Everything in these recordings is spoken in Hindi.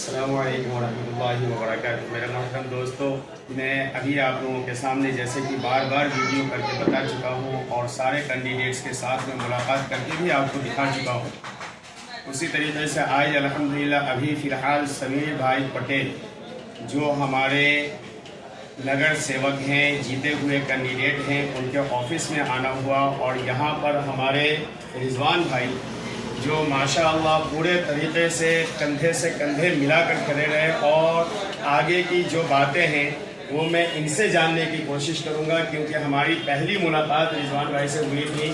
अस्सलामु अलैकुम वरहमतुल्लाहि वबरकातुहू। मेरे मोहतरम दोस्तों, मैं अभी आप लोगों के सामने जैसे कि बार बार वीडियो करके बता चुका हूँ और सारे कैंडिडेट्स के साथ में मुलाकात करके भी आपको दिखा चुका हूँ, उसी तरीके से आज अल्हम्दुलिल्लाह अभी फ़िलहाल समीर भाई पटेल जो हमारे नगर सेवक हैं, जीते हुए कैंडिडेट हैं, उनके ऑफिस में आना हुआ और यहाँ पर हमारे रिजवान भाई जो माशाअल्लाह पूरे तरीके से कंधे मिलाकर खड़े रहे और आगे की जो बातें हैं वो मैं इनसे जानने की कोशिश करूंगा, क्योंकि हमारी पहली मुलाकात रिजवान भाई से हुई थी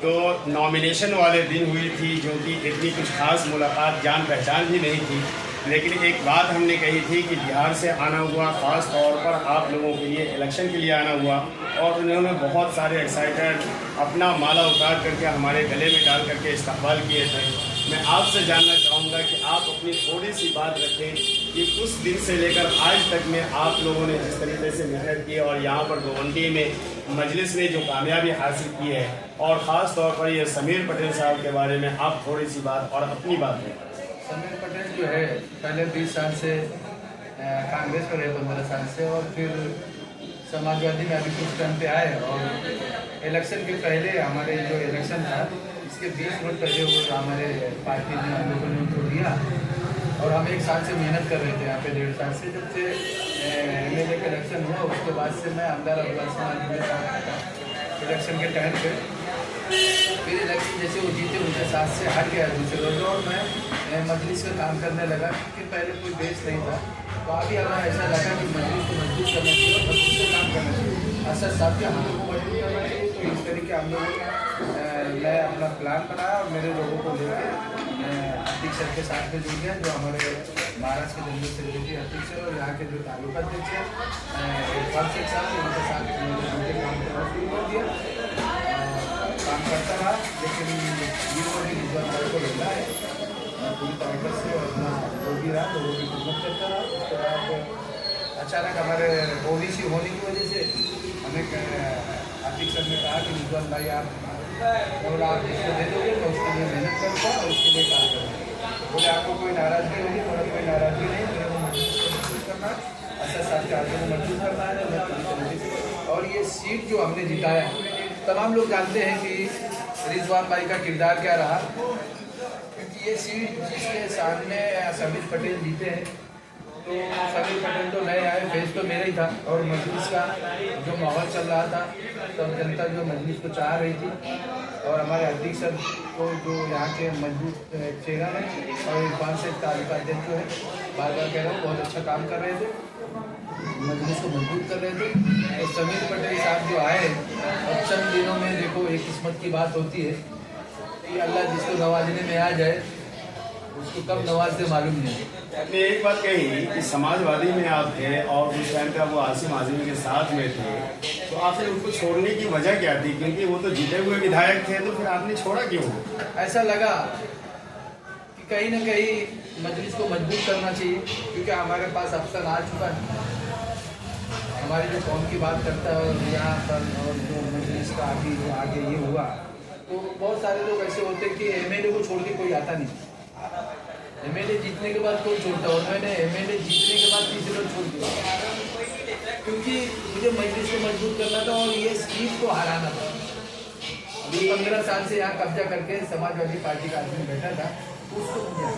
तो नॉमिनेशन वाले दिन हुई थी, जो कि इतनी कुछ खास मुलाकात जान पहचान भी नहीं थी। लेकिन एक बात हमने कही थी कि बिहार से आना हुआ, ख़ास तौर पर आप लोगों के लिए इलेक्शन के लिए आना हुआ और उन्होंने बहुत सारे एक्साइटेड अपना माला उतार करके हमारे गले में डाल करके इस्तकबाल किए थे। मैं आपसे जानना चाहूँगा कि आप अपनी थोड़ी सी बात रखें कि उस दिन से लेकर आज तक में आप लोगों ने जिस तरीके से मेहनत की और यहाँ पर गोवंडी में मजलिस ने जो कामयाबी हासिल की है, और ख़ास तौर पर ये समीर पटेल साहब के बारे में आप थोड़ी सी बात और अपनी बात करें। समीर पटेल जो है पहले 20 साल से कांग्रेस में रहे, 15 साल से, और फिर समाजवादी में अभी कुछ टाइम पे आए। और इलेक्शन के पहले हमारे जो इलेक्शन था इसके 20 मिनट पहले वो हमारे पार्टी ने हम लोगों ने उनको दिया और हम 1 साल से मेहनत कर रहे थे यहाँ पे, 1.5 साल से। जब से MLA का इलेक्शन हुआ उसके बाद से मैं आमदार इलेक्शन के टाइम पे फिर इलेक्शन जैसे वो जीते उनके साथ से हट गया दूसरे रोज और मैं मजलिस का काम करने लगा, क्योंकि पहले कोई बेस नहीं था। तो अभी हमें ऐसा लगा कि मजलिस को मजबूत करना चाहिए और मजलिस का काम करना चाहिए, असद साहब के हम लोग को मजबूत करना चाहिए। तो इस तरीके हम लोगों ने मैं अपना प्लान बनाया और मेरे लोगों को लेकर अध्यक्ष सर के साथ में जुड़ गया, जो हमारे महाराष्ट्र के जनरल सेक्रेटरी अध्यक्ष है, और यहाँ के जो तालुका अध्यक्ष है इरफान शेख साहब, उनके साथ काम करना शुरू कर दिया। काम करता रहा, लेकिन रिजवान भाई को मिला है पूरी तरीके से, और अपना जो भी रहा तो वो भी खिदमत करता रहा। उसके बाद अचानक हमारे OBC होने की वजह से हमें अध्यक्ष सर ने कहा कि रिजवान भाई आप आप इसको दे दोगे तो उसके लिए मेहनत करूँगा और उसके लिए काम करूँगा। बोले आपको कोई नाराज़गी होगी? थोड़ा कोई नाराज़गी नहीं, मेरे को मजबूत करना है, असद साहब के आगे को मजबूत करना है मैं पूरी तरीके से। और ये सीट जो हमने जिताया, तमाम लोग जानते हैं कि रिजवान भाई का किरदार क्या रहा, क्योंकि ये सीट जिसके सामने समीर पटेल जीते हैं, तो समीर पटेल तो नए आए, फेस तो मेरा ही था। और मजलिस का जो माहौल चल रहा था, तब जनता जो मजलिस को चाह रही थी, और हमारे अध्यक्ष सर को जो यहाँ के मजबूत चेहरा है, और इरफान शेख तालुका अध्यक्ष जो है, बार बार कह रहा हूँ, बहुत अच्छा काम कर रहे थे, मजलिस को मजबूत कर रहे थे। तो समीर पटेल साहब जो आए, और चंद दिनों में देखो एक किस्मत की बात होती है कि अल्लाह जिसको नवाजने में आ जाए उसको कब नवाज से मालूम नहीं। आपने एक बात कही कि समाजवादी में आप थे और उस टाइम पे वो आसिम आज़मी के साथ में थे, तो आपने उनको छोड़ने की वजह क्या थी? क्योंकि वो तो जीते हुए विधायक थे, तो फिर आपने छोड़ा क्यों? ऐसा लगा कि कहीं ना कहीं मजलिस को मजबूत करना चाहिए, क्योंकि हमारे पास अफसर आ चुका है, हमारी जो कौम की बात करता है और यहाँ पर, और जो मजलिस का आगे ये हुआ, तो बहुत सारे लोग ऐसे होते हैं कि MLA को छोड़ के कोई आता नहीं। MLA जीतने के बाद कोई छोड़ता, और मैंने MLA जीतने के बाद तीसरे लोग छोड़ दिया, क्योंकि मुझे मजलिस को मजबूत करना था और ये सीट को हराना था। अभी 15 साल से यहाँ कब्जा करके समाजवादी पार्टी का आदमी बैठा था, उसको मुझे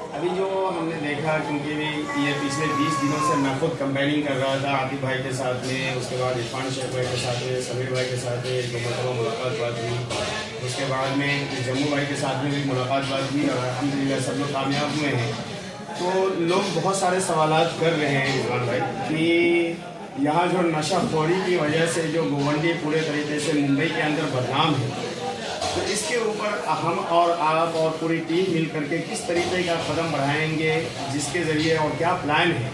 अभी जो हमने देखा, क्योंकि ये पिछले 20 दिनों से मैं खुद कंपेनिंग कर रहा था आतिफ भाई के साथ में, उसके बाद इरफान शेख भाई के साथ में, समीर भाई के साथ में एक मरतबा मुलाकात बात हुई, उसके बाद में जम्मू भाई के साथ में भी मुलाकात बात हुई और अल्हम्दुलिल्लाह सब लोग कामयाब हुए हैं। तो लोग बहुत सारे सवालात कर रहे हैं रिजवान भाई कि यहाँ जो नशाखोरी की वजह से जो गोवंडी पूरे तरीके से मुंबई के अंदर बदनाम है, तो इसके ऊपर हम और आप और पूरी टीम मिल करके किस तरीके का कदम बढ़ाएंगे, जिसके ज़रिए, और क्या प्लान है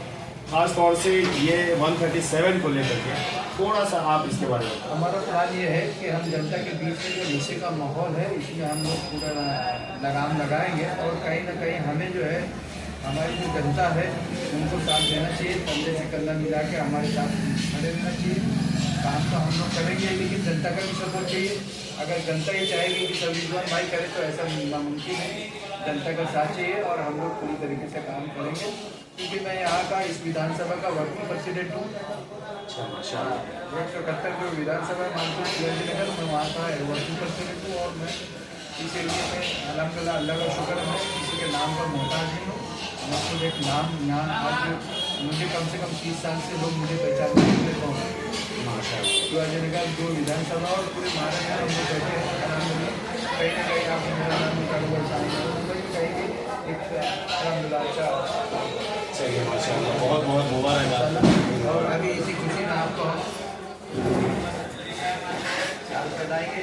ख़ास तौर से ये 137 को लेकर के, थोड़ा सा आप इसके बारे में। हमारा प्लान ये है कि हम जनता के बीच में जो नशे का माहौल है, इसमें हम लोग पूरा लगाम लगाएंगे, और कहीं ना कहीं हमें जो है हमारी जो जनता है उनको साथ देना चाहिए, कंधे से कंधा मिला के हमारे साथ खड़े रहना चाहिए। काम तो हम लोग करेंगे, लेकिन जनता का भी सपोर्ट चाहिए। अगर जनता ये चाहेगी कि सब रिजवान भाई करे तो ऐसा नामुमकिन है, जनता का साथ चाहिए और हम लोग पूरी तरीके से काम करेंगे। क्योंकि मैं यहाँ का इस विधानसभा का वर्किंग प्रेसिडेंट हूँ। अच्छा माशाल्लाह। 171 जो विधानसभा मानपुर शिवाजी नगर, मैं वहाँ का वर्किंग प्रेसिडेंट हूँ। और मैं इस एरिया में अल्हम्दुलिल्लाह अल्लाह का शुक्र है, किसी के नाम का मोहताज नहीं हूँ। मैं खुद एक नाम यहाँ आज मुझे कम से कम 30 साल से लोग मुझे पहचानने के लिए पहुँचे। माशाल्लाह। शिवाजी नगर जो विधानसभा और पूरे महाराष्ट्र में हम बैठे हैं, अलहमदुलिल्लाह कहीं ना कहीं आपने मेरा नाम कारोबार सामने मुंबई में कहीं भी एक अलहमदुलिल्लाह अच्छा चलिए माशाल्लाह, बहुत बहुत मुबारक। और अभी इसी खुशी में आपको हम बताएंगे।